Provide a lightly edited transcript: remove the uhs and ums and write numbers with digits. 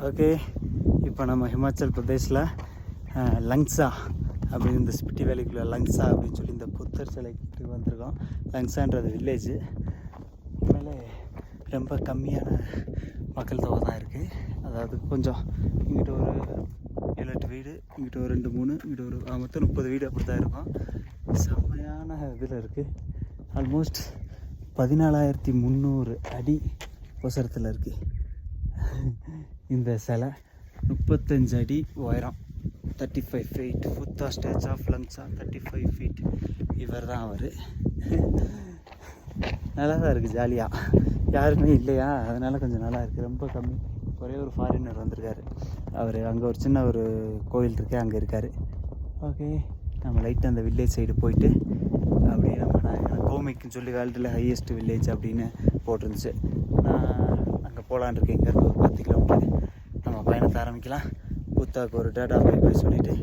Okay, இப்போ நம்ம ஹிமாச்சல் பிரதேஷில் லங்ஸா அப்படின்னு இந்த ஸ்பிட்டி வேலைக்குள்ள லங்ஸா அப்படின்னு சொல்லி இந்த புத்தர் சிலைக்கு வந்திருக்கோம். லங்ஸான்றது வில்லேஜு. உண்மையிலே ரொம்ப கம்மியான மக்கள் தொகை தான் இருக்குது. அதாவது கொஞ்சம் இங்கிட்ட ஒரு 7-8 வீடு, இங்கிட்ட ஒரு 2-3, இங்கிட்ட ஒரு மொத்தம் 30 வீடு அப்படி தான் இருக்கும். செம்மையான இதில் இருக்குது. ஆல்மோஸ்ட் 14,300 அடி உசரத்தில் இருக்குது இந்த சிலை. 35 அடி உயரம், 35 feet. புத்தா ஸ்டேச் ஆஃப் லங்ஸா 35 feet. இவர் தான் அவர். நல்லா தான் இருக்குது, ஜாலியாக. யாருமே இல்லையா, அதனால் கொஞ்சம் நல்லா இருக்குது. ரொம்ப கம்மி. ஒரே ஒரு ஃபாரினர் வந்திருக்காரு. அவர் அங்கே ஒரு சின்ன ஒரு கோயில் இருக்கு, அங்கே இருக்கார். ஓகே, நம்ம லைட்டாக அந்த வில்லேஜ் சைடு போயிட்டு அப்படியே நம்ம கோமிக்குன்னு சொல்லி வேர்ல்டில் ஹையஸ்ட் வில்லேஜ் அப்படின்னு போட்டிருந்துச்சு. நான் அங்கே போகலான் இருக்கேன். இங்கேருந்து ஒரு 10 கிலோமீட்டர். நம்ம பயணத்தை ஆரம்பிக்கலாம். புத்தாவுக்கு ஒரு டாடா பை பை சொல்லிவிட்டு